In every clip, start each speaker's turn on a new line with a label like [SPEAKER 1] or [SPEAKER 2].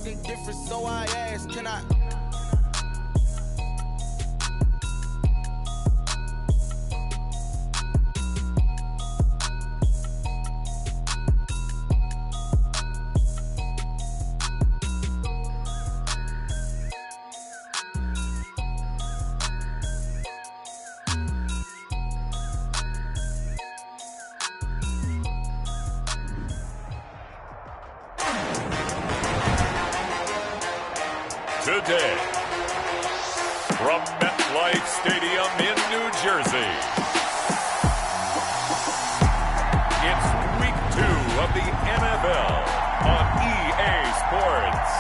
[SPEAKER 1] Different, so I asked, can I?
[SPEAKER 2] Today, from MetLife Stadium in New Jersey, it's Week 2 of the NFL on EA Sports.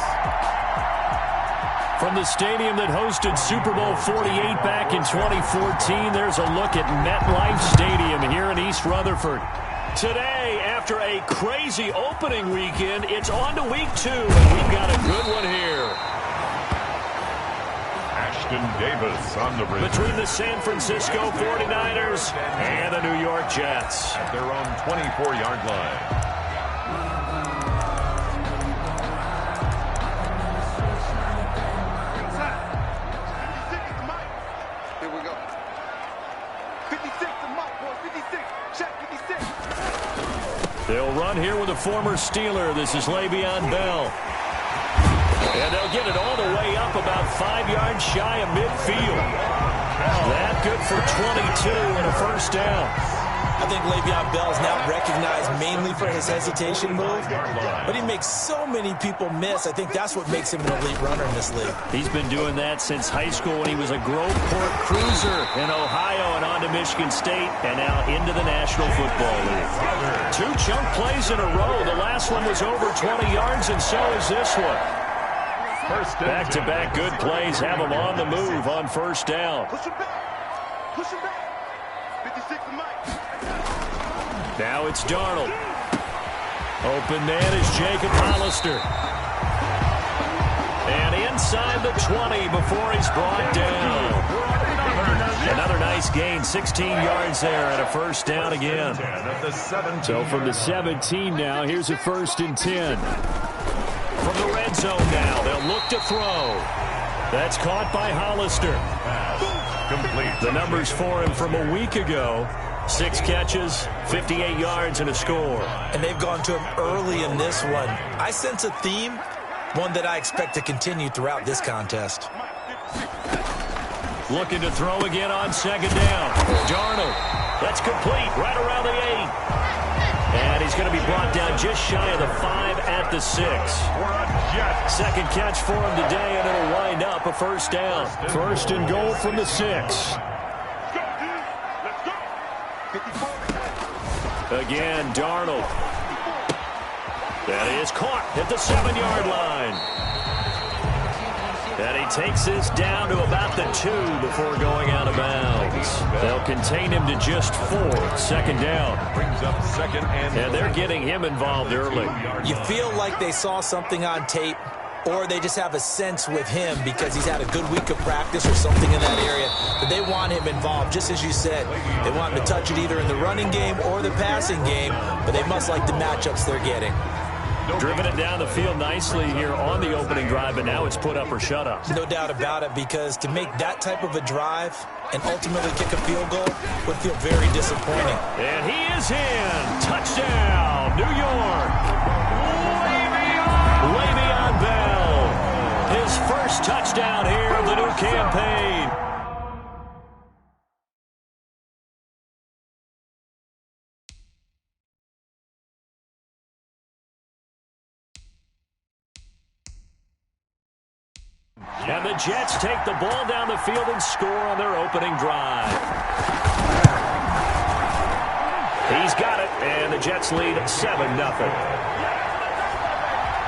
[SPEAKER 3] From the stadium that hosted Super Bowl 48 back in 2014, there's a look at MetLife Stadium here in East Rutherford. Today, after a crazy opening weekend, it's on to Week 2, and we've got a good one here.
[SPEAKER 2] Davis on the bridge.
[SPEAKER 3] Between the San Francisco 49ers and the New York Jets.
[SPEAKER 2] At their own 24-yard line.
[SPEAKER 4] Here we go. 56 to Mike, boys. 56. Check 56.
[SPEAKER 3] They'll run here with a former Steeler. This is Le'Veon Bell. And they'll get it all the way up about 5 yards shy of midfield. That good for 22 and a first down.
[SPEAKER 5] I think Le'Veon Bell is now recognized mainly for his hesitation move, but he makes so many people miss. I think that's what makes him an elite runner in this league.
[SPEAKER 3] He's been doing that since high school when he was a Groveport Cruiser in Ohio and on to Michigan State and now into the National Football League. 2 chunk plays in a row. The last one was over 20 yards, and so is this one. Back-to-back good plays have him on the move on first down.
[SPEAKER 4] Push him back. Push him back. 56 to Mike.
[SPEAKER 3] Now it's Darnold. Open man is Jacob Hollister. And inside the 20 before he's brought down. Another nice gain, 16 yards there and a first down again. So from the 17 now, here's a 1st and 10. From the red zone now, they'll look to throw. That's caught by Hollister.
[SPEAKER 2] Complete.
[SPEAKER 3] The numbers for him from a week ago. 6 catches, 58 yards, and a score.
[SPEAKER 5] And they've gone to him early in this one. I sense a theme, one that I expect to continue throughout this contest.
[SPEAKER 3] Looking to throw again on 2nd down. Darnold. That's complete right around the 8. And he's going to be brought down just shy of the 5 at the 6. Second catch for him today, and it'll wind up a first down. 1st and goal from the 6. Again, Darnold. That is caught at the 7-yard line. And he takes this down to about the 2 before going out of bounds. They'll contain him to just 4. 2nd down.
[SPEAKER 2] Brings up 2nd
[SPEAKER 3] and they're getting him involved early.
[SPEAKER 5] You feel like they saw something on tape, or they just have a sense with him because he's had a good week of practice or something in that area, but they want him involved, just as you said. They want him to touch it either in the running game or the passing game, but they must like the matchups they're getting.
[SPEAKER 3] Driven it down the field nicely here on the opening drive, but now it's put up or shut up.
[SPEAKER 5] No doubt about it, because to make that type of a drive and ultimately kick a field goal would feel very disappointing.
[SPEAKER 3] And he is in. Touchdown, New York. Le'Veon Bell. His first touchdown here of the new campaign. And the Jets take the ball down the field and score on their opening drive. He's got it, and the Jets lead 7-0.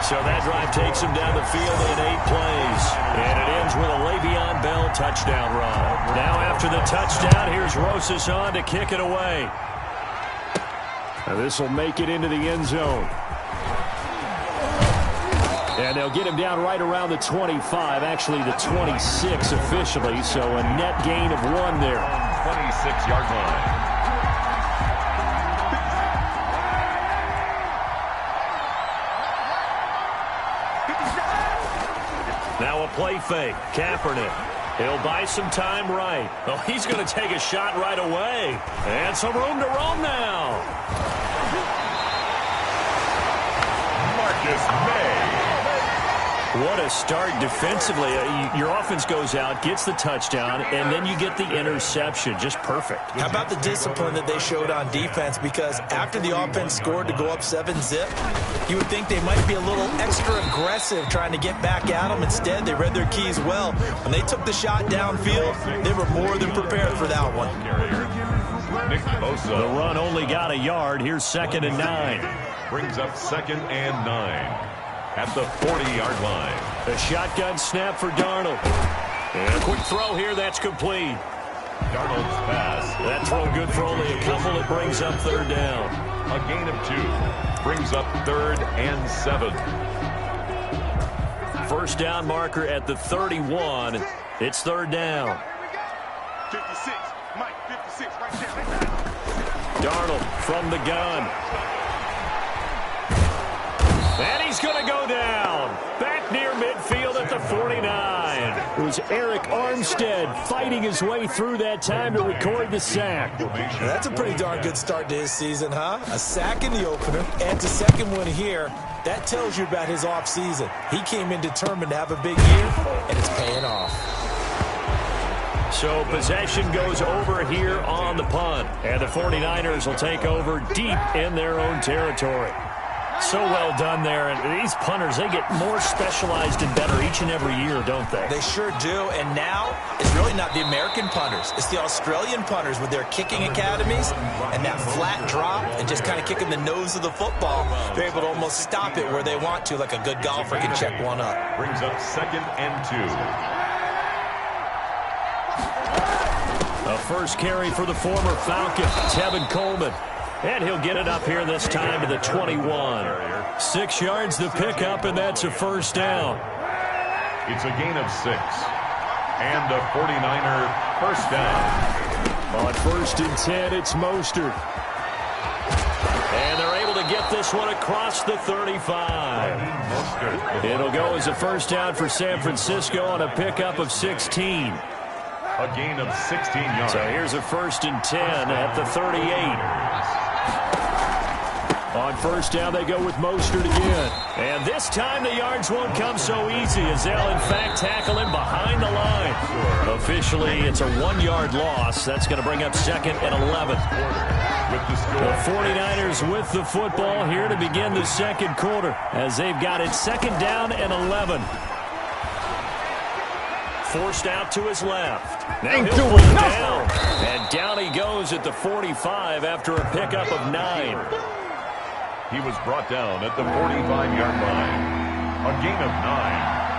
[SPEAKER 3] So that drive takes him down the field in 8 plays. And it ends with a Le'Veon Bell touchdown run. Now after the touchdown, here's Rosas on to kick it away. Now this will make it into the end zone. And they'll get him down right around the 25, actually the 26 officially, so a net gain of 1 there.
[SPEAKER 2] 26-yard line.
[SPEAKER 3] Now a play fake. Kaepernick. He'll buy some time right. Oh, he's going to take a shot right away. And some room to roam now.
[SPEAKER 2] Marcus May.
[SPEAKER 3] What a start defensively. Your offense goes out, gets the touchdown, and then you get the interception. Just perfect.
[SPEAKER 5] How about the discipline that they showed on defense? Because after the offense scored to go up 7-zip, you would think they might be a little extra aggressive trying to get back at them. Instead, they read their keys well. When they took the shot downfield, they were more than prepared for that one.
[SPEAKER 2] Nick Bosa.
[SPEAKER 3] The run only got a yard. Here's 2nd and 9.
[SPEAKER 2] Brings up 2nd and 9 at the 40-yard line.
[SPEAKER 3] A shotgun snap for Darnold. And a quick throw here. That's complete.
[SPEAKER 2] Darnold's pass.
[SPEAKER 3] That throw good for only a couple. It brings up 3rd down.
[SPEAKER 2] A gain of 2. Brings up 3rd and 7.
[SPEAKER 3] First down marker at the 31. It's 3rd down.
[SPEAKER 4] 56. Mike, 56 right there.
[SPEAKER 3] Darnold from the gun. And he's going to go down. Back near midfield at the 49. It was Eric Armstead fighting his way through that time to record the sack.
[SPEAKER 5] That's a pretty darn good start to his season, huh? A sack in the opener, adds a second one here. That tells you about his offseason. He came in determined to have a big year, and it's paying off.
[SPEAKER 3] So possession goes over here on the punt. And the 49ers will take over deep in their own territory. So well done there. And these punters, they get more specialized and better each and every year, don't they?
[SPEAKER 5] They sure do. And now it's really not the American punters. It's the Australian punters with their kicking academies and that flat drop and just kind of kicking the nose of the football. They're able to almost stop it where they want to, like a good golfer can check one up.
[SPEAKER 2] Brings up 2nd and 2.
[SPEAKER 3] A first carry for the former Falcon, Tevin Coleman. And he'll get it up here this time to the 21. 6 yards the pickup, and that's a first down.
[SPEAKER 2] It's a gain of 6. And a 49er first down.
[SPEAKER 3] On 1st and 10, it's Mostert. And they're able to get this one across the 35. It'll go as a first down for San Francisco on a pickup of 16.
[SPEAKER 2] A gain of 16 yards.
[SPEAKER 3] So here's a 1st and 10 at the 38. On first down, they go with Mostert again. And this time, the yards won't come so easy as they'll, in fact, tackle him behind the line. Officially, it's a 1-yard loss. That's going to bring up 2nd and 11. The 49ers with the football here to begin the second quarter as they've got it 2nd down and 11. Forced out to his left. Now he'll bring it down. And down he goes at the 45 after a pickup of 9.
[SPEAKER 2] He was brought down at the 45-yard line. A gain of 9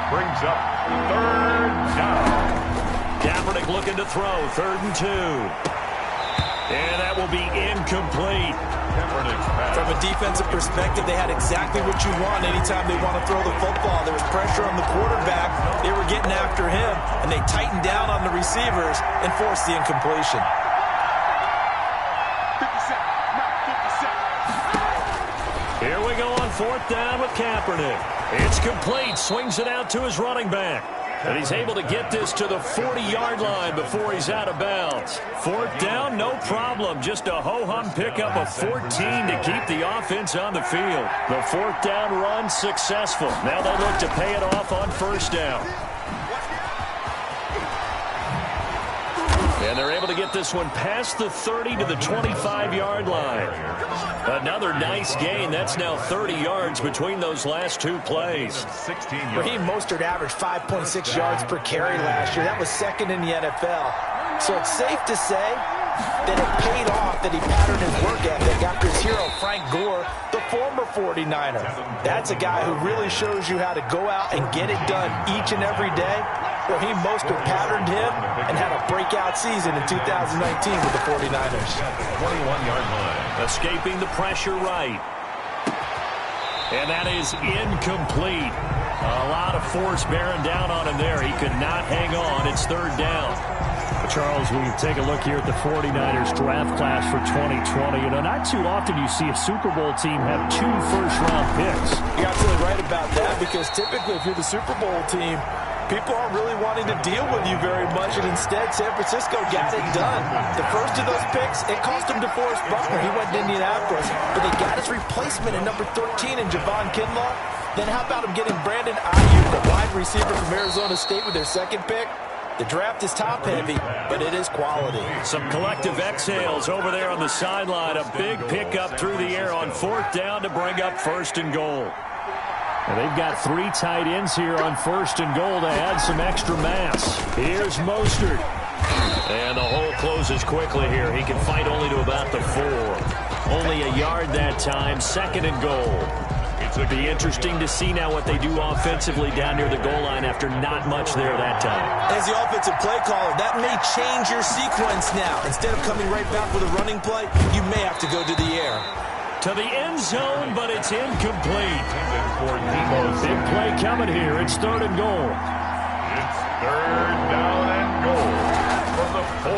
[SPEAKER 2] brings up 3rd down.
[SPEAKER 3] Kaepernick looking to throw, 3rd and 2. And that will be incomplete.
[SPEAKER 5] From a defensive perspective, they had exactly what you want anytime they want to throw the football. There was pressure on the quarterback. They were getting after him, and they tightened down on the receivers and forced the incompletion.
[SPEAKER 4] 57.
[SPEAKER 3] Here we go on 4th down with Kaepernick. It's complete. Swings it out to his running back. And he's able to get this to the 40-yard line before he's out of bounds. 4th down, no problem. Just a ho-hum pickup of 14 to keep the offense on the field. The 4th down run successful. Now they'll look to pay it off on 1st down. And they're able to get this one past the 30 to the 25-yard line. Another nice gain. That's now 30 yards between those last 2 plays.
[SPEAKER 5] Raheem Mostert averaged 5.6 yards per carry last year. That was 2nd in the NFL. So it's safe to say that it paid off that he patterned his work ethic after his hero, Frank Gore, the former 49er. That's a guy who really shows you how to go out and get it done each and every day. Raheem Mostert patterned him and had a breakout season in 2019 with the 49ers.
[SPEAKER 2] 21-yard line.
[SPEAKER 3] Escaping the pressure right. And that is incomplete. A lot of force bearing down on him there. He could not hang on. It's 3rd down. Charles, we take a look here at the 49ers draft class for 2020. You know, not too often you see a Super Bowl team have 2 first-round picks.
[SPEAKER 5] You're absolutely right about that, because typically if you're the Super Bowl team, people aren't really wanting to deal with you very much, and instead San Francisco got it done. The first of those picks, it cost him DeForest Buckner. He went to Indianapolis, but they got his replacement at number 13 in Javon Kinlaw. Then how about him getting Brandon Ayuk, a wide receiver from Arizona State, with their second pick? The draft is top-heavy, but it is quality.
[SPEAKER 3] Some collective exhales over there on the sideline. A big pickup through the air on 4th down to bring up 1st and goal. And they've got 3 tight ends here on 1st and goal to add some extra mass. Here's Mostert. And the hole closes quickly here. He can fight only to about the 4. Only a yard that time. 2nd and goal. It'll be interesting to see now what they do offensively down near the goal line after not much there that time.
[SPEAKER 5] As the offensive play caller, that may change your sequence now. Instead of coming right back with a running play, you may have to go to the air.
[SPEAKER 3] To the end zone, but it's incomplete. Big play coming here. It's 3rd and goal.
[SPEAKER 2] It's 3rd down and goal.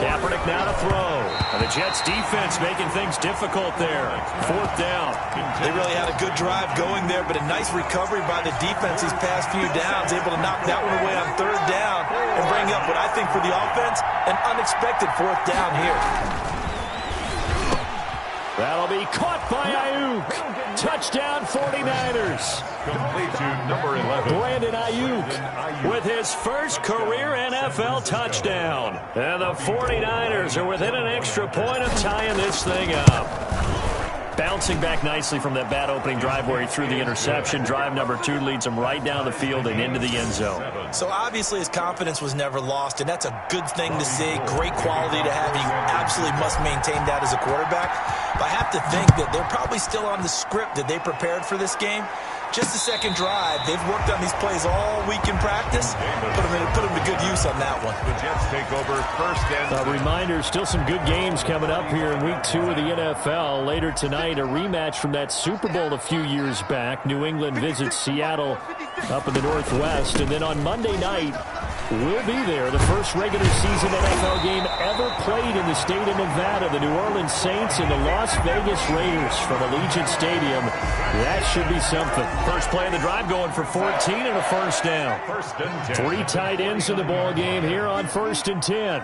[SPEAKER 3] Kaepernick now to throw. And the Jets defense making things difficult there. 4th down.
[SPEAKER 5] They really had a good drive going there, but a nice recovery by the defense these past few downs, able to knock that one away on 3rd down and bring up what I think for the offense, an unexpected 4th down here.
[SPEAKER 3] That'll be caught by Ayuk. Touchdown 49ers.
[SPEAKER 2] Complete to number 11.
[SPEAKER 3] Brandon Ayuk with his first career NFL touchdown. And the 49ers are within an extra point of tying this thing up. Bouncing back nicely from that bad opening drive where he threw the interception. Drive number 2 leads him right down the field and into the end zone.
[SPEAKER 5] So obviously his confidence was never lost, and that's a good thing to see. Great quality to have. You absolutely must maintain that as a quarterback. But I have to think that they're probably still on the script that they prepared for this game. Just the second drive. They've worked on these plays all week in practice. Put them to good use on that one.
[SPEAKER 2] The Jets take over 1st and...
[SPEAKER 3] A reminder, still some good games coming up here in Week 2 of the NFL. Later tonight, a rematch from that Super Bowl a few years back. New England visits Seattle up in the Northwest. And then on Monday night, we'll be there. The first regular season NFL game ever played in the state of Nevada. The New Orleans Saints and the Las Vegas Raiders from Allegiant Stadium. That should be something. First play of the drive going for 14 and a 1st down.
[SPEAKER 2] 1st and 10.
[SPEAKER 3] 3 tight ends in the ball game here on 1st and 10.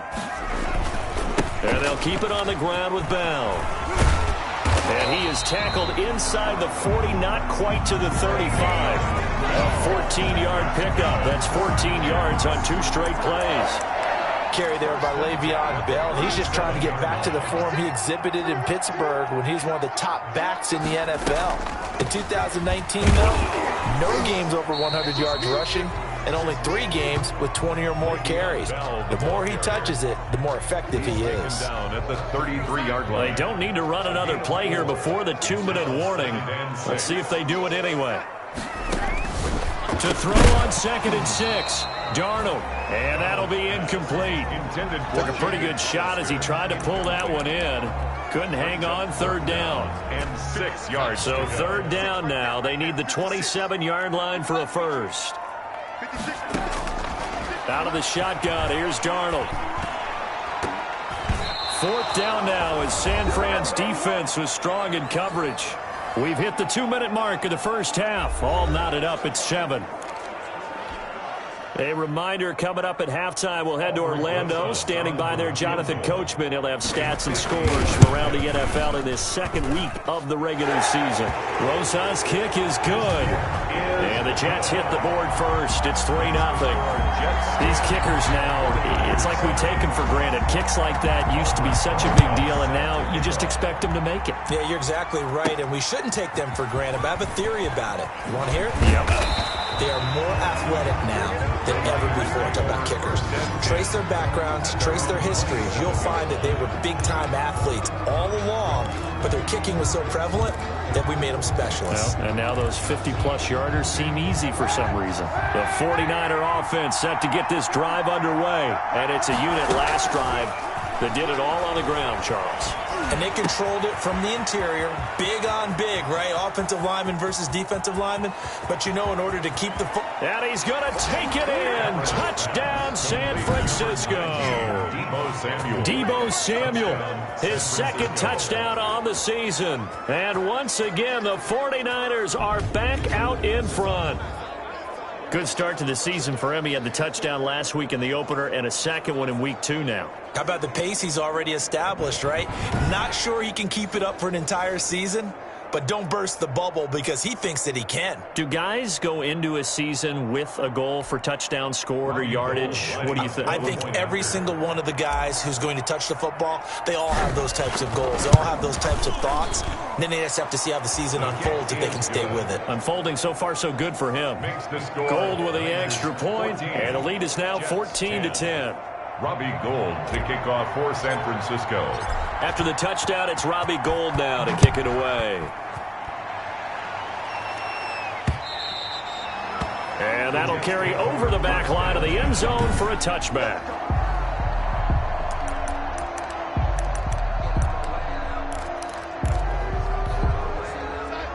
[SPEAKER 3] And they'll keep it on the ground with Bell. And he is tackled inside the 40, not quite to the 35. A 14-yard pickup. That's 14 yards on 2 straight plays.
[SPEAKER 5] Carry there by Le'Veon Bell. He's just trying to get back to the form he exhibited in Pittsburgh when he was one of the top backs in the NFL. In 2019, though, no games over 100 yards rushing, and only 3 games with 20 or more carries. The more he touches it, the more effective he is.
[SPEAKER 2] Down at the 33-yard line.
[SPEAKER 3] They don't need to run another play here before the 2-minute warning. Let's see if they do it anyway. To throw on 2nd and 6. Darnold. And that'll be incomplete. Took a pretty good shot as he tried to pull that one in. Couldn't hang on. 3rd down.
[SPEAKER 2] And 6 yards.
[SPEAKER 3] So 3rd down now. They need the 27-yard line for a first. Out of the shotgun. Here's Darnold. 4th down now as San Fran's defense was strong in coverage. We've hit the 2-minute mark of the first half. All knotted up at 7. A reminder coming up at halftime, we'll head to Orlando. Standing by there, Jonathan Coachman. He'll have stats and scores from around the NFL in this 2nd week of the regular season. Rosas' kick is good. And the Jets hit the board first. It's 3-0. These kickers now, it's like we take them for granted. Kicks like that used to be such a big deal, and now you just expect them to make it.
[SPEAKER 5] Yeah, you're exactly right, and we shouldn't take them for granted, but I have a theory about it. You want to hear it?
[SPEAKER 3] Yep.
[SPEAKER 5] They are more athletic now than ever before. Talk about kickers. Trace their backgrounds, trace their histories. You'll find that they were big-time athletes all along, but their kicking was so prevalent that we made them specialists.
[SPEAKER 3] Well, and now those 50-plus yarders seem easy for some reason. The 49er offense set to get this drive underway, and it's a unit last drive that did it all on the ground, Charles.
[SPEAKER 5] And they controlled it from the interior, big on big, right? Offensive lineman versus defensive lineman. But, you know, in order to keep the...
[SPEAKER 3] And he's going to take it in. Touchdown, San Francisco. Deebo Samuel, his 2nd touchdown on the season. And once again, the 49ers are back out in front. Good start to the season for him. He had the touchdown last week in the opener and a second one in week 2 now.
[SPEAKER 5] How about the pace he's already established, right? Not sure he can keep it up for an entire season, but don't burst the bubble because he thinks that he can.
[SPEAKER 3] Do guys go into a season with a goal for touchdown scored or yardage? What do you think?
[SPEAKER 5] I think every single one of the guys who's going to touch the football, they all have those types of goals. They all have those types of thoughts. And then they just have to see how the season unfolds if they can stay with it.
[SPEAKER 3] Unfolding so far so good for him. Gold with the extra point, and the lead is now 14-10.
[SPEAKER 2] Robbie Gould to kick off for San Francisco.
[SPEAKER 3] After the touchdown, it's Robbie Gould now to kick it away. And that'll carry over the back line of the end zone for a touchback.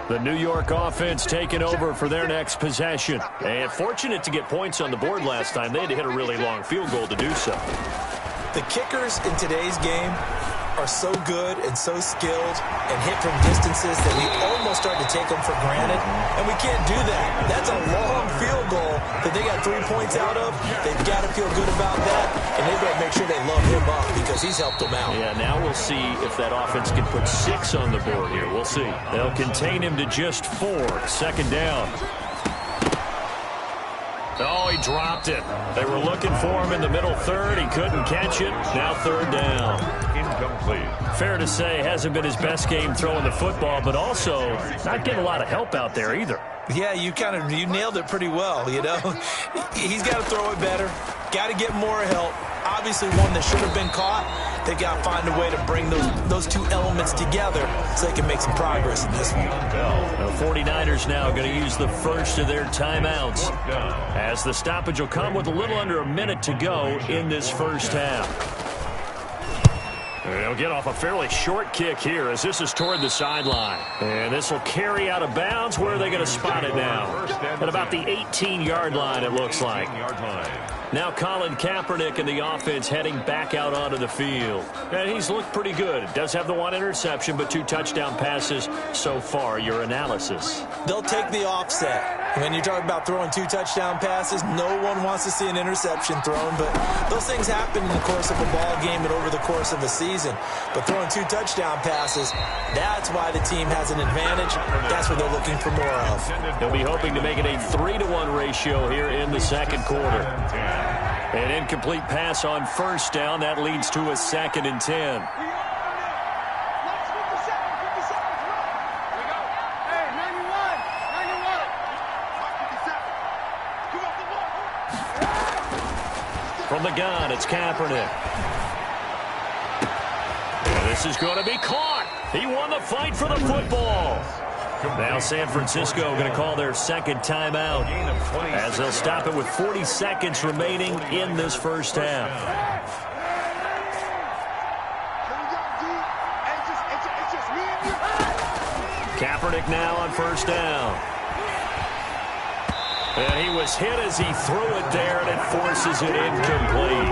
[SPEAKER 3] The New York offense taking over for their next possession. And fortunate to get points on the board last time. They had to hit a really long field goal to do so.
[SPEAKER 5] The kickers in today's game are so good and so skilled and hit from distances that we almost start to take them for granted, and we can't do that. That's a long field goal that they got 3 points out of. They've got to feel good about that, and they've got to make sure they load him up because he's helped them out.
[SPEAKER 3] Yeah, now we'll see if that offense can put 6 on the board here. We'll see. They'll contain him to just 4. Second down. Oh, he dropped it. They were looking for him in the middle third. He couldn't catch it. Now third down.
[SPEAKER 2] Incomplete.
[SPEAKER 3] Fair to say, hasn't been his best game throwing the football, but also not getting a lot of help out there either.
[SPEAKER 5] Yeah, you nailed it pretty well, you know. He's got to throw it better. Got to get more help. Obviously one that should have been caught. They got to find a way to bring those two elements together so they can make some progress in this one.
[SPEAKER 3] The 49ers now going to use the first of their timeouts as the stoppage will come with a little under a minute to go in this first half. They'll get off a fairly short kick here as this is toward the sideline. And this will carry out of bounds. Where are they going to spot it now? At about the 18-yard line, it looks like. Now Colin Kaepernick and the offense heading back out onto the field. And he's looked pretty good. Does have the 1 interception, but 2 touchdown passes so far. Your analysis?
[SPEAKER 5] They'll take the offset. When you talk about throwing 2 touchdown passes, no one wants to see an interception thrown, but those things happen in the course of a ball game and over the course of a season. But throwing 2 touchdown passes, that's why the team has an advantage. That's what they're looking for more of.
[SPEAKER 3] They'll be hoping to make it a 3-to-1 ratio here in the second quarter. An incomplete pass on first down. That leads to a 2nd and 10. From the gun, it's Kaepernick. And this is going to be caught. He won the fight for the football. Now San Francisco going to call their second timeout as they'll stop it with 40 seconds remaining in this first half. Kaepernick now on first down. And he was hit as he threw it there, and it forces it incomplete.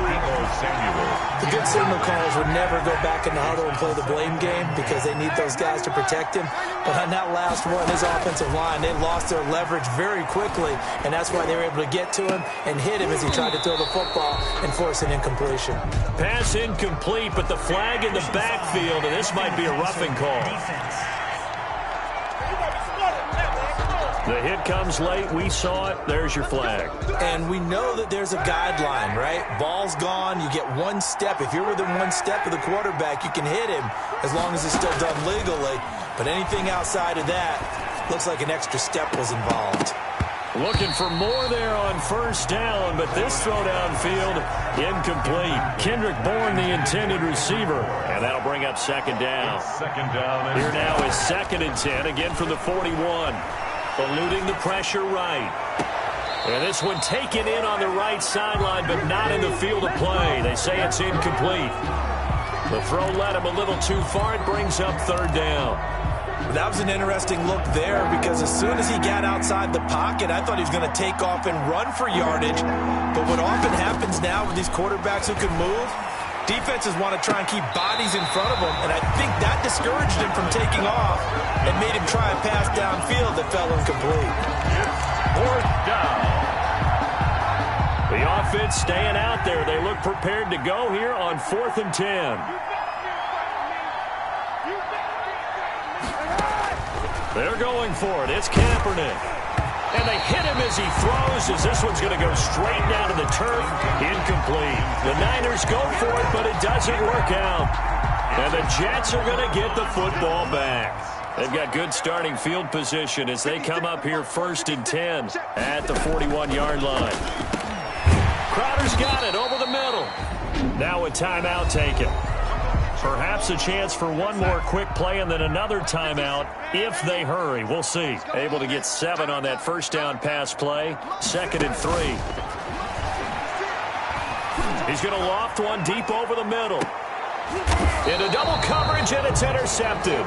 [SPEAKER 5] The good signal callers would never go back in the huddle and play the blame game because they need those guys to protect him. But on that last one, his offensive line, they lost their leverage very quickly, and that's why they were able to get to him and hit him as he tried to throw the football and force an incompletion.
[SPEAKER 3] Pass incomplete, but the flag in the backfield, and this might be a roughing call. The hit comes late. We saw it. There's your flag.
[SPEAKER 5] And we know that there's a guideline, right? Ball's gone. You get 1 step. If you're within 1 step of the quarterback, you can hit him as long as it's still done legally. But anything outside of that, looks like an extra step was involved.
[SPEAKER 3] Looking for more there on first down, but this throw downfield, incomplete. Kendrick Bourne, the intended receiver, and that'll bring up second down. Here now is 2nd and 10, again from the 41. Eluding the pressure right. And this one taken in on the right sideline, but not in the field of play. They say it's incomplete. The throw led him a little too far. It brings up third down.
[SPEAKER 5] That was an interesting look there because as soon as he got outside the pocket, I thought he was going to take off and run for yardage. But what often happens now with these quarterbacks who can move, defenses want to try and keep bodies in front of them, and I think that discouraged him from taking off and made him try a pass downfield that fell incomplete.
[SPEAKER 2] Fourth down.
[SPEAKER 3] offense staying out there. They look prepared to go here on 4th and 10. They're going for it. It's Kaepernick. And they hit him as he throws, as this one's going to go straight down to the turf. Incomplete. The Niners go for it, but it doesn't work out. And the Jets are going to get the football back. They've got good starting field position as they come up here 1st and 10 at the 41-yard line. Crowder's got it over the middle. Now a timeout taken. Perhaps a chance for one more quick play and then another timeout if they hurry. We'll see. Able to get 7 on that first down pass play. 2nd and 3. He's going to loft one deep over the middle. Into double coverage, and it's intercepted.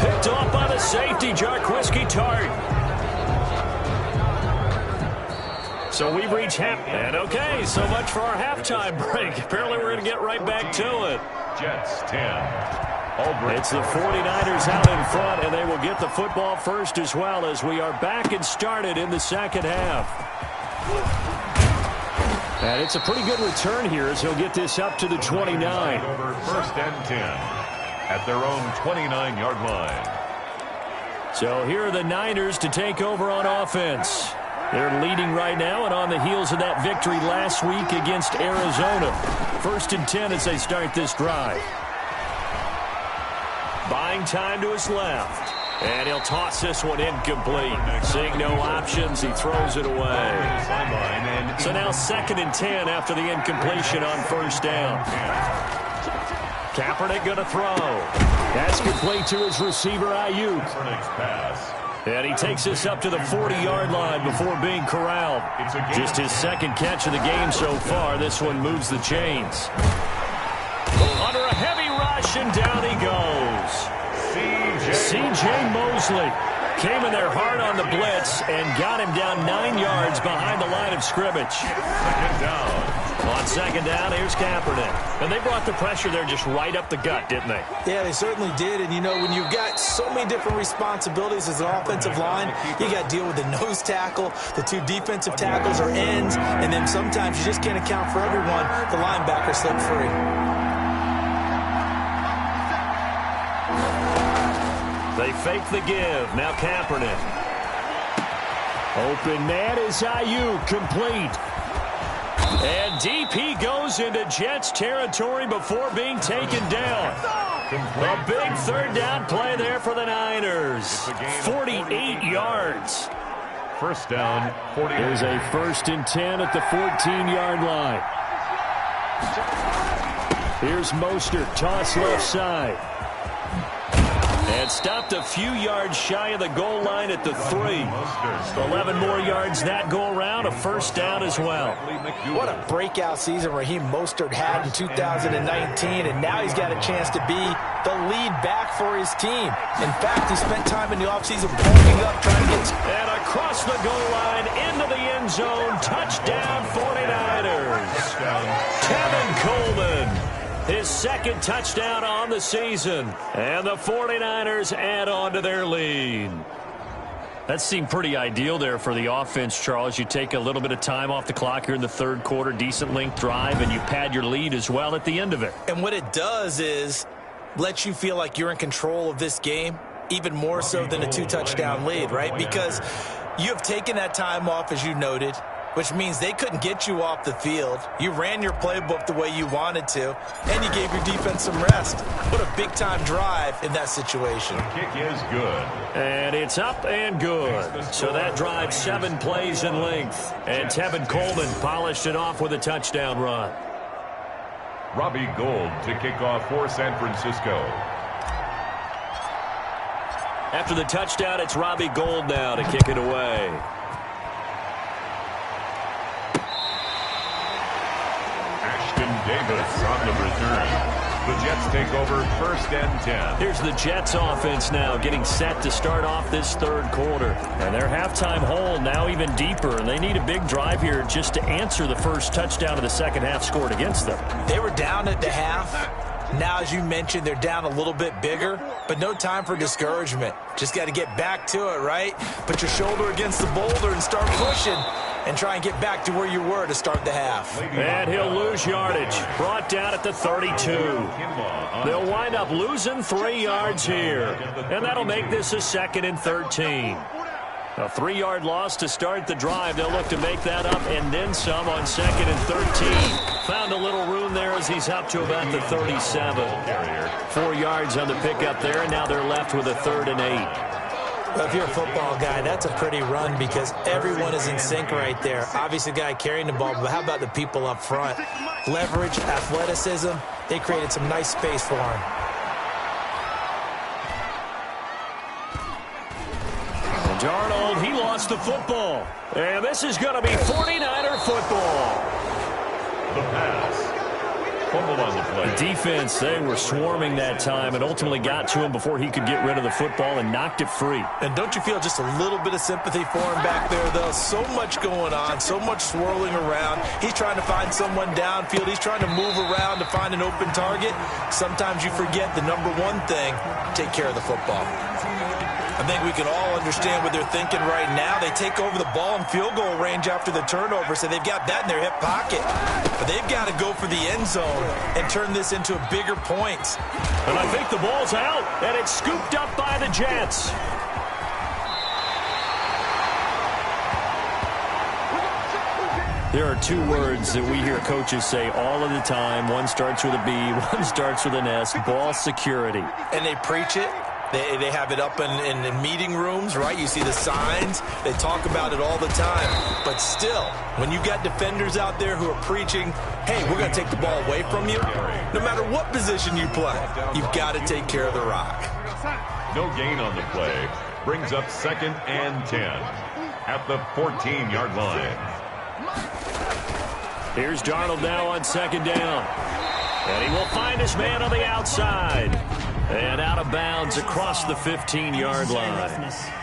[SPEAKER 3] Picked off by the safety, Jarquiski Tart. So we've reached half. And okay, so much for our halftime break. Apparently we're going to get right back to it.
[SPEAKER 2] Jets 10.
[SPEAKER 3] It's the 49ers out in front, and they will get the football first as well as we are back and started in the second half. And it's a pretty good return here as he'll get this up to the 29.
[SPEAKER 2] Over 1st and 10 at their own 29-yard line.
[SPEAKER 3] So here are the Niners to take over on offense. They're leading right now and on the heels of that victory last week against Arizona. 1st and 10 as they start this drive. Buying time to his left. And he'll toss this one incomplete. Seeing no options, he throws it away. So now 2nd and 10 after the incompletion on 1st down. Kaepernick going to throw. That's complete to his receiver, Ayuk.
[SPEAKER 2] Kaepernick's pass.
[SPEAKER 3] And he takes this up to the 40-yard line before being corralled. Just his 2nd catch of the game so far. This one moves the chains. Under a heavy rush, and down he goes. C.J. Mosley came in there hard on the blitz and got him down 9 yards behind the line of scrimmage.
[SPEAKER 2] 2nd down.
[SPEAKER 3] On 2nd down, here's Kaepernick. And they brought the pressure there just right up the gut, didn't they?
[SPEAKER 5] Yeah, they certainly did. And, you know, when you've got so many different responsibilities as an offensive line, you got to deal with the nose tackle, the 2 defensive tackles or ends, and then sometimes you just can't account for everyone. The linebacker slipped free.
[SPEAKER 3] They fake the give. Now Kaepernick. Open man is Ayuk, complete. And deep he goes into Jets territory before being taken down. A big 3rd down play there for the Niners. 48 yards.
[SPEAKER 2] 1st down, 40.
[SPEAKER 3] Here's a 1st and 10 at the 14-yard line. Here's Mostert, toss left side. And stopped a few yards shy of the goal line at the 3. 11 more yards that go around, a 1st down as well.
[SPEAKER 5] What a breakout season Raheem Mostert had in 2019, and now he's got a chance to be the lead back for his team. In fact, he spent time in the offseason bulking up, trying to get...
[SPEAKER 3] And across the goal line, into the end zone, touchdown 49ers. Tevin Coleman. His 2nd touchdown on the season. And the 49ers add on to their lead. That seemed pretty ideal there for the offense, Charles. You take a little bit of time off the clock here in the 3rd quarter, decent length drive, and you pad your lead as well at the end of it.
[SPEAKER 5] And what it does is let you feel like you're in control of this game, even more so than a 2-touchdown lead, right? Because you have taken that time off, as you noted, which means they couldn't get you off the field. You ran your playbook the way you wanted to, and you gave your defense some rest. What a big-time drive in that situation.
[SPEAKER 2] The kick is good.
[SPEAKER 3] And it's up and good. So that drive 7 plays in length. And Tevin Coleman polished it off with a touchdown run.
[SPEAKER 2] Robbie Gould to kick off for San Francisco.
[SPEAKER 3] After the touchdown, it's Robbie Gould now to kick it away.
[SPEAKER 2] Davis on the return. The Jets take over 1st and 10.
[SPEAKER 3] Here's the Jets offense now getting set to start off this 3rd quarter. And their halftime hole now even deeper. And they need a big drive here just to answer the first touchdown of the 2nd half scored against them.
[SPEAKER 5] They were down at the half. Now, as you mentioned, they're down a little bit bigger, but no time for discouragement. Just got to get back to it, right? Put your shoulder against the boulder and start pushing. and try and get back to where you were to start the half.
[SPEAKER 3] And he'll lose yardage. Brought down at the 32. They'll wind up losing 3 yards here. And that'll make this a 2nd and 13. A 3-yard loss to start the drive. They'll look to make that up and then some on 2nd and 13. Found a little room there as he's up to about the 37. 4 yards on the pickup there, and now they're left with a 3rd and 8.
[SPEAKER 5] Well, if you're a football guy, that's a pretty run because everyone is in sync right there. Obviously, the guy carrying the ball, but how about the people up front? Leverage, athleticism, they created some nice space for him.
[SPEAKER 3] Darnold, he lost the football. And this is going to be 49er football.
[SPEAKER 2] The pass. Fumble on the play.
[SPEAKER 3] The defense, they were swarming that time and ultimately got to him before he could get rid of the football and knocked it free.
[SPEAKER 5] And don't you feel just a little bit of sympathy for him back there, though? So much going on, so much swirling around. He's trying to find someone downfield. He's trying to move around to find an open target. Sometimes you forget the number one thing, take care of the football. I think we can all understand what they're thinking right now. They take over the ball in field goal range after the turnover, so they've got that in their hip pocket. But they've got to go for the end zone and turn this into bigger points.
[SPEAKER 3] And I think the ball's out, and it's scooped up by the Jets. There are 2 words that we hear coaches say all of the time. One starts with a B, one starts with an S, ball security.
[SPEAKER 5] And they preach it. They have it up in meeting rooms, right? You see the signs. They talk about it all the time. But still, when you got defenders out there who are preaching, hey, we're going to take the ball away from you, no matter what position you play, you've got to take care of the rock.
[SPEAKER 2] No gain on the play. Brings up 2nd and 10 at the 14-yard line.
[SPEAKER 3] Here's Darnold now on 2nd down. And he will find his man on the outside. And out of bounds across the 15-yard line.
[SPEAKER 6] Defense.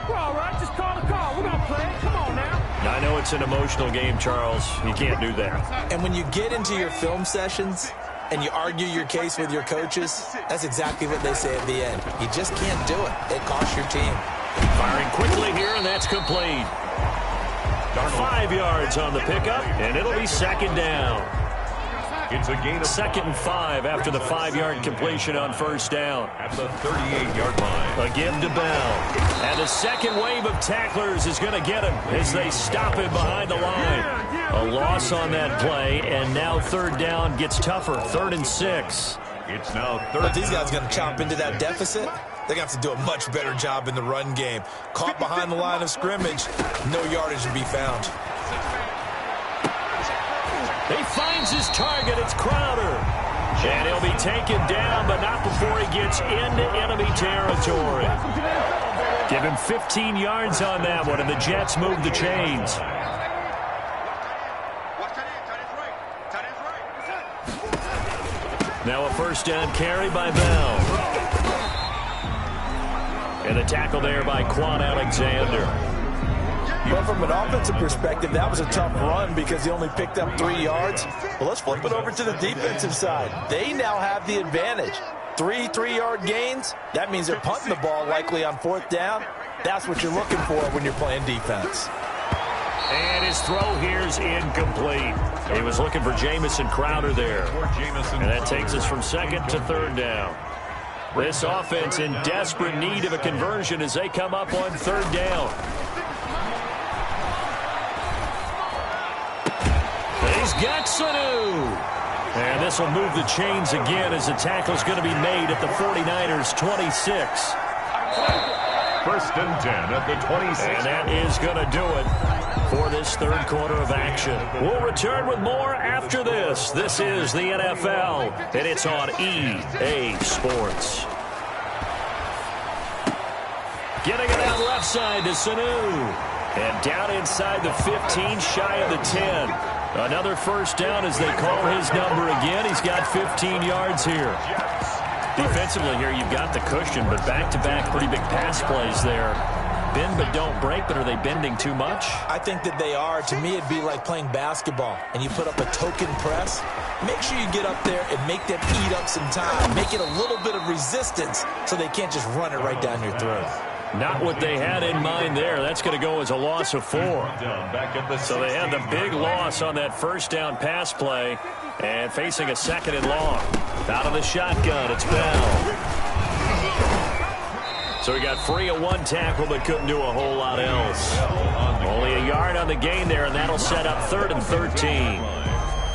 [SPEAKER 6] We're all right. Just call the call. We're going to play. Come on now.
[SPEAKER 3] I know it's an emotional game, Charles. You can't do that.
[SPEAKER 5] And when you get into your film sessions and you argue your case with your coaches, that's exactly what they say at the end. You just can't do it. It costs your team.
[SPEAKER 3] Firing quickly here, and that's complete. 5 yards on the pickup, and it'll be 2nd down.
[SPEAKER 2] It's a gain of
[SPEAKER 3] 2nd and 5 after the 5-yard completion on 1st down.
[SPEAKER 2] At the 38-yard line.
[SPEAKER 3] A give to Bell. And the second wave of tacklers is going to get him as they stop him behind the line. A loss on that play, and now 3rd down gets tougher. 3rd and 6.
[SPEAKER 2] It's now 3rd.
[SPEAKER 5] But these guys going to chop into that deficit. They're going to have to do a much better job in the run game. Caught behind the line of scrimmage, no yardage to be found.
[SPEAKER 3] He finds his target. It's Crowder. And he'll be taken down, but not before he gets into enemy territory. Give him 15 yards on that one, and the Jets move the chains. Now a 1st down carry by Bell. And a tackle there by Quan Alexander.
[SPEAKER 5] But from an offensive perspective, that was a tough run because he only picked up 3 yards. Well, let's flip it over to the defensive side. They now have the advantage. 3 3-yard gains. That means they're punting the ball likely on 4th down. That's what you're looking for when you're playing defense.
[SPEAKER 3] And his throw here's incomplete. He was looking for Jamison Crowder there. And that takes us from 2nd to 3rd down. This offense in desperate need of a conversion as they come up on 3rd down. He's got Sanu. And this will move the chains again as the tackle's going to be made at the 49ers' 26.
[SPEAKER 2] 1st and 10 at the 26.
[SPEAKER 3] And that is going to do it for this 3rd quarter of action. We'll return with more after this. This is the NFL, and it's on EA Sports. Getting it out left side to Sanu. And down inside the 15, shy of the 10. Another 1st down as they call his number again. He's got 15 yards here. Defensively here, you've got the cushion, but back-to-back pretty big pass plays there. Bend but don't break, but are they bending too much?
[SPEAKER 5] I think that they are. To me, it'd be like playing basketball, and you put up a token press. Make sure you get up there and make them eat up some time. Make it a little bit of resistance so they can't just run it right down your throat.
[SPEAKER 3] Not what they had in mind there. That's going to go as a loss of 4. So they had the big loss on that first down pass play and facing a 2nd and long. Out of the shotgun, it's Bell. So he got free of 1 tackle but couldn't do a whole lot else. Only a yard on the gain there, and that'll set up 3rd and 13.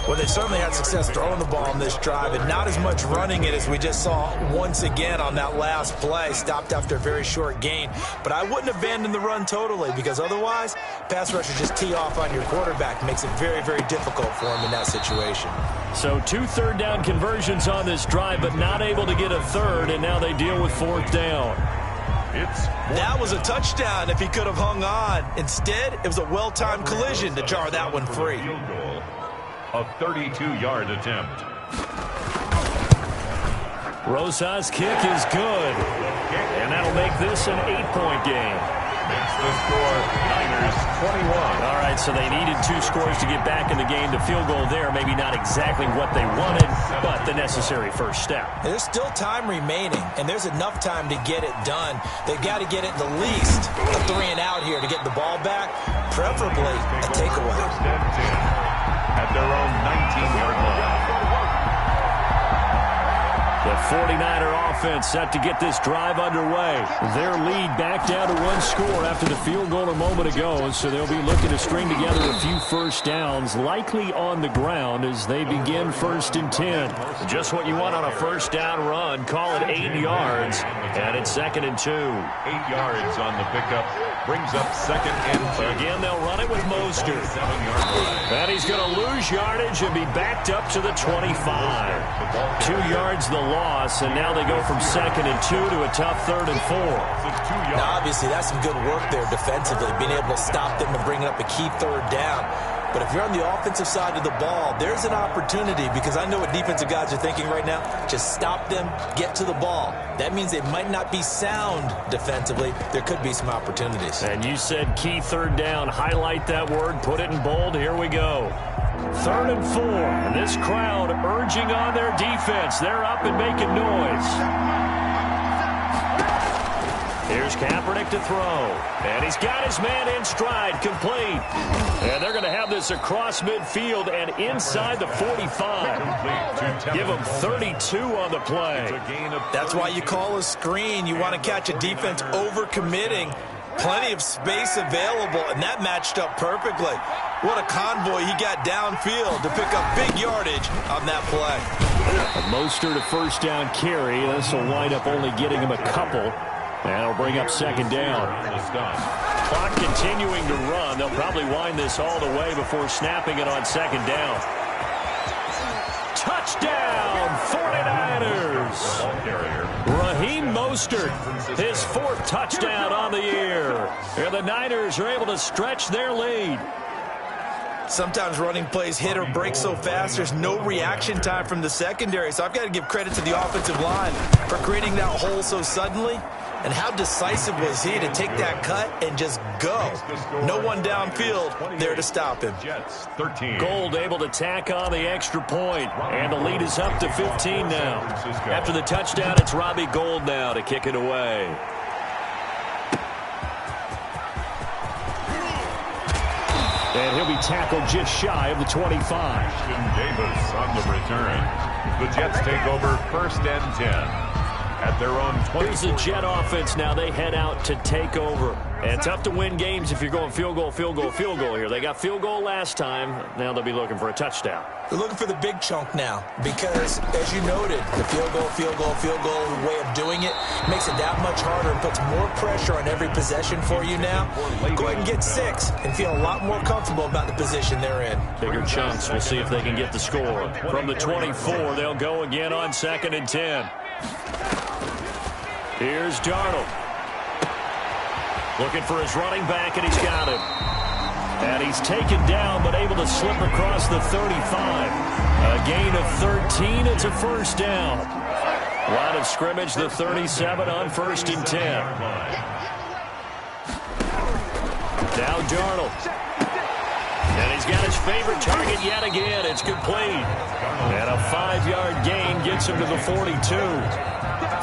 [SPEAKER 5] Well, they certainly had success throwing the ball on this drive and not as much running it as we just saw once again on that last play. Stopped after a very short gain. But I wouldn't abandon the run totally because otherwise, pass rushers just tee off on your quarterback. Makes it very, very difficult for him in that situation.
[SPEAKER 3] So 2 third down conversions on this drive, but not able to get a third, and now they deal with 4th down.
[SPEAKER 5] That was a touchdown if he could have hung on. Instead, it was a well-timed collision to jar that one free.
[SPEAKER 2] A 32-yard attempt.
[SPEAKER 3] Rosas' kick is good. And that'll make this an 8-point game.
[SPEAKER 2] Makes the score Niners 21.
[SPEAKER 3] All right, so they needed 2 scores to get back in the game. The field goal there, maybe not exactly what they wanted, but the necessary first step.
[SPEAKER 5] There's still time remaining, and there's enough time to get it done. They've got to get it the least a 3 and out here to get the ball back, preferably a takeaway.
[SPEAKER 2] At their own 19-yard line.
[SPEAKER 3] The 49er offense set to get this drive underway. Their lead back down to 1 score after the field goal a moment ago, so they'll be looking to string together a few first downs, likely on the ground as they begin 1st and 10. Just what you want on a first down run. Call it 8 yards, and it's 2nd and 2.
[SPEAKER 2] 8 yards on the pickup. Brings up 2nd and 2.
[SPEAKER 3] Again, they'll run it with Mostert. And he's going to lose yardage and be backed up to the 25. 2 yards the loss, and now they go from 2nd and 2 to a tough 3rd and 4.
[SPEAKER 5] Now, obviously, that's some good work there defensively, being able to stop them and bringing up a key 3rd down. But if you're on the offensive side of the ball, there's an opportunity because I know what defensive guys are thinking right now. Just stop them, get to the ball. That means they might not be sound defensively. There could be some opportunities.
[SPEAKER 3] And you said key 3rd down. Highlight that word. Put it in bold. Here we go. 3rd and 4. And this crowd urging on their defense. They're up and making noise. Here's Kaepernick to throw. And he's got his man in stride, complete. And they're going to have this across midfield and inside the 45. Give them 32 on the play.
[SPEAKER 5] That's why you call a screen. You want to catch a defense overcommitting. Plenty of space available, and that matched up perfectly. What a convoy he got downfield to pick up big yardage on that play.
[SPEAKER 3] Mostert a first down carry. This will wind up only getting him a couple. And it'll bring up 2nd down. Clock continuing to run. They'll probably wind this all the way before snapping it on 2nd down. Touchdown, 49ers! Raheem Mostert, his 4th touchdown on the year. And the Niners are able to stretch their lead.
[SPEAKER 5] Sometimes running plays hit or break so fast, there's no reaction time from the secondary. So I've got to give credit to the offensive line for creating that hole so suddenly. And how decisive was he to take that cut and just go? No one downfield there to stop him.
[SPEAKER 3] Gold able to tack on the extra point, and the lead is up to 15 now. After the touchdown, it's Robbie Gould now to kick it away. And he'll be tackled just shy of the 25.
[SPEAKER 2] Davis on the return. The Jets take over 1st and 10. At their own 20.
[SPEAKER 3] Here's the Jet offense now. They head out to take over. And tough to win games if you're going field goal, field goal, field goal here. They got field goal last time. Now they'll be looking for a touchdown.
[SPEAKER 5] They're looking for the big chunk now because, as you noted, the field goal, field goal, field goal way of doing it makes it that much harder and puts more pressure on every possession for you now. Go ahead and get 6 and feel a lot more comfortable about the position they're in.
[SPEAKER 3] Bigger chunks. We'll see if they can get the score. From the 24, they'll go again on 2nd and 10. Here's Darnold. Looking for his running back, and he's got him. And he's taken down, but able to slip across the 35. A gain of 13. It's a first down. Line of scrimmage, the 37 on 1st and 10. Now Darnold. And he's got his favorite target yet again. It's complete. And a 5-yard gain gets him to the 42.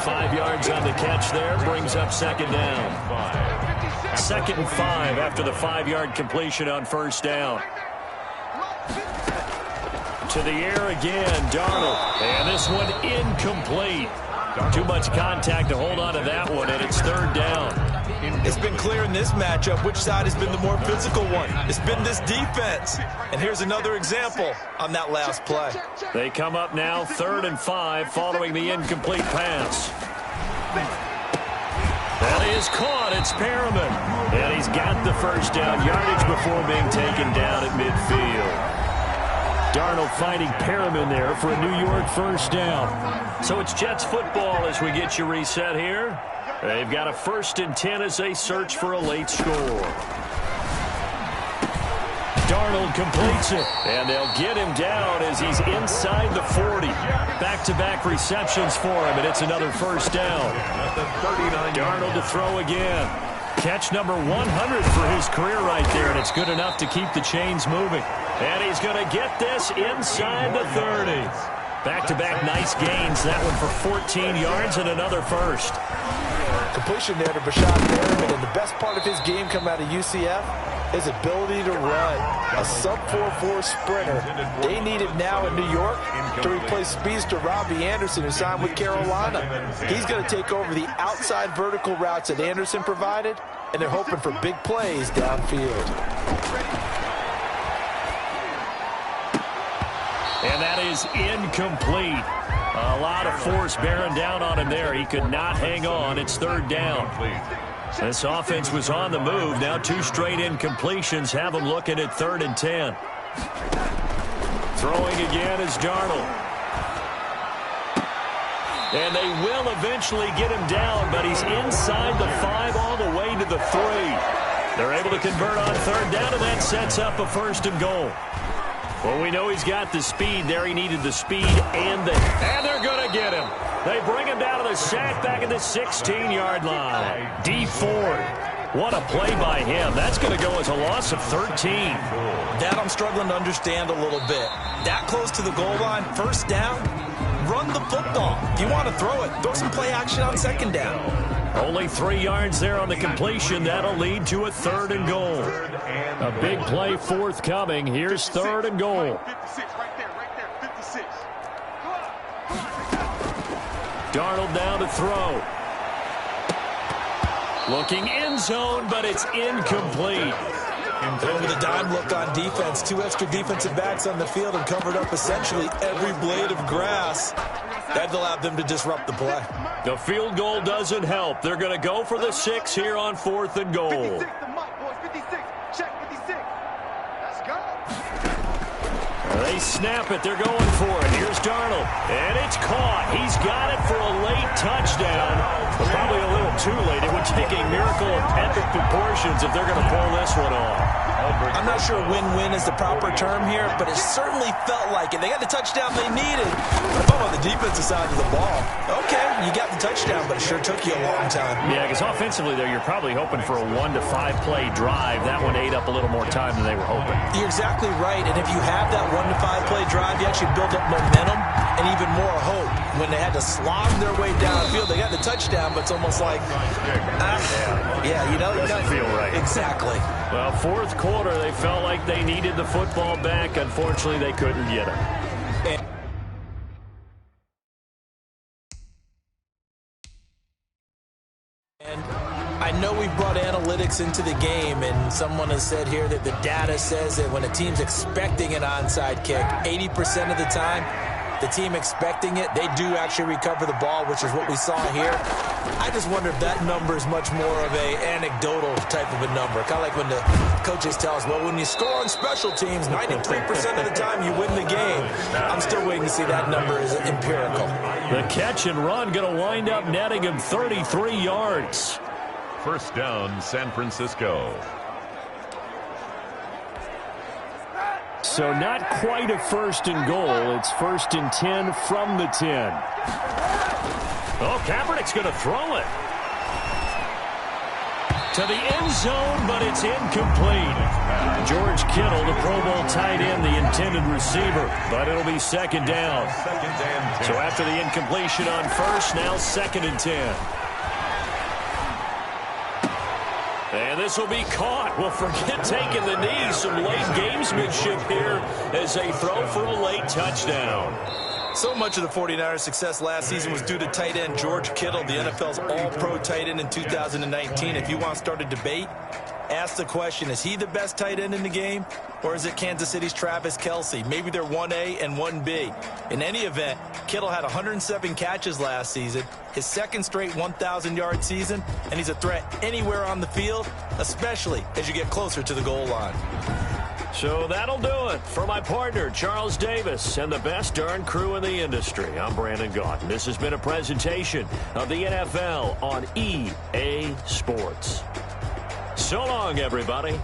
[SPEAKER 3] 5 yards on the catch there. Brings up second down. 2nd and 5 after the 5-yard completion on first down. To the air again, Darnold. And this one incomplete. Too much contact to hold on to that one, and it's 3rd down.
[SPEAKER 5] It's been clear in this matchup which side has been the more physical one. It's been this defense. And here's another example on that last play.
[SPEAKER 3] They come up now 3rd and 5 following the incomplete pass. That is caught. It's Perriman. And he's got the first down yardage before being taken down at midfield. Darnold finding Perriman there for a New York first down. So it's Jets football as we get you reset here. They've got a 1st and 10 as they search for a late score. Darnold completes it, and they'll get him down as he's inside the 40. Back-to-back receptions for him, and it's another first down. Darnold to throw again. Catch number 100 for his career right there, and it's good enough to keep the chains moving. And he's going to get this inside the 30. Back-to-back nice gains. That one for 14 yards and another first.
[SPEAKER 5] Completion there to Brashad Perriman, and the best part of his game coming out of UCF, his ability to run. A sub-4.4 sprinter. They need him now in New York to replace speedster Robbie Anderson, who signed with Carolina. He's going to take over the outside vertical routes that Anderson provided, and they're hoping for big plays downfield.
[SPEAKER 3] And that is incomplete. A lot of force bearing down on him there. He could not hang on. It's 3rd down. This offense was on the move. Now 2 straight incompletions have them looking at 3rd and 10. Throwing again is Darnold. And they will eventually get him down, but he's inside the 5 all the way to the 3. They're able to convert on 3rd down, and that sets up a 1st and goal. Well, we know he's got the speed there. He needed the speed and they're going to get him. They bring him down to the sack back at the 16-yard line. D Ford. What a play by him. That's going to go as a loss of 13.
[SPEAKER 5] That I'm struggling to understand a little bit. That close to the goal line, 1st down, run the football. If you want to throw it, throw some play action on 2nd down.
[SPEAKER 3] Only 3 yards there on the completion. That'll lead to a 3rd and goal. A big play forthcoming. Here's 3rd and goal.
[SPEAKER 4] 56, right there, 56.
[SPEAKER 3] Darnold down to throw. Looking end zone, but it's incomplete.
[SPEAKER 5] Over the dime look on defense. 2 extra defensive backs on the field and covered up essentially every blade of grass. That allowed them to disrupt the play.
[SPEAKER 3] The field goal doesn't help. They're going to go for the 6 here on 4th and goal.
[SPEAKER 4] 56, the mark, boys. 56. Check 56. Let's go.
[SPEAKER 3] They snap it. They're going for it. Here's Darnold. And it's caught. He's got it for a late touchdown. But probably a little too late. It would take a miracle of epic proportions if they're going to pull this one off.
[SPEAKER 5] I'm not sure win-win is the proper term here, but it certainly felt like it. They got the touchdown they needed. But if I'm on the defensive side of the ball, okay, you got the touchdown, but it sure took you a long time.
[SPEAKER 3] Yeah, because offensively there, you're probably hoping for a 1 to 5 play drive. That one ate up a little more time than they were hoping.
[SPEAKER 5] You're exactly right, and if you have that 1 to 5 play drive, you actually build up momentum and even more hope. When they had to slog their way downfield, they got the touchdown, but it's almost like,
[SPEAKER 3] doesn't feel right.
[SPEAKER 5] Exactly.
[SPEAKER 3] Well, 4th quarter, they felt like they needed the football back. Unfortunately, they couldn't get it.
[SPEAKER 5] And I know we brought analytics into the game, and someone has said here that the data says that when a team's expecting an onside kick, 80% of the time, the team expecting it, they do actually recover the ball, which is what we saw here. I just wonder if that number is much more of a anecdotal type of a number. Kind of like when the coaches tell us, well, when you score on special teams, 93% of the time you win the game. I'm still waiting to see that number is empirical.
[SPEAKER 3] The catch and run going to wind up netting him 33 yards.
[SPEAKER 2] 1st down, San Francisco.
[SPEAKER 3] So not quite a 1st and goal. It's 1st and 10 from the 10. Oh, Kaepernick's going to throw it. To the end zone, but it's incomplete. George Kittle, the Pro Bowl tight end, the intended receiver, but it'll be second down. So after the incompletion on first, now 2nd and 10. And this will be caught. Well, forget taking the knee. Some late gamesmanship here as they throw for a late touchdown.
[SPEAKER 5] So much of the 49ers' success last season was due to tight end George Kittle, the NFL's all-pro tight end in 2019. If you want to start a debate, ask the question, is he the best tight end in the game? Or is it Kansas City's Travis Kelce? Maybe they're 1A and 1B. In any event, Kittle had 107 catches last season, his 2nd straight 1,000-yard season, and he's a threat anywhere on the field, especially as you get closer to the goal line.
[SPEAKER 3] So that'll do it for my partner, Charles Davis, and the best darn crew in the industry. I'm Brandon Gaudin. This has been a presentation of the NFL on EA Sports. So long, everybody.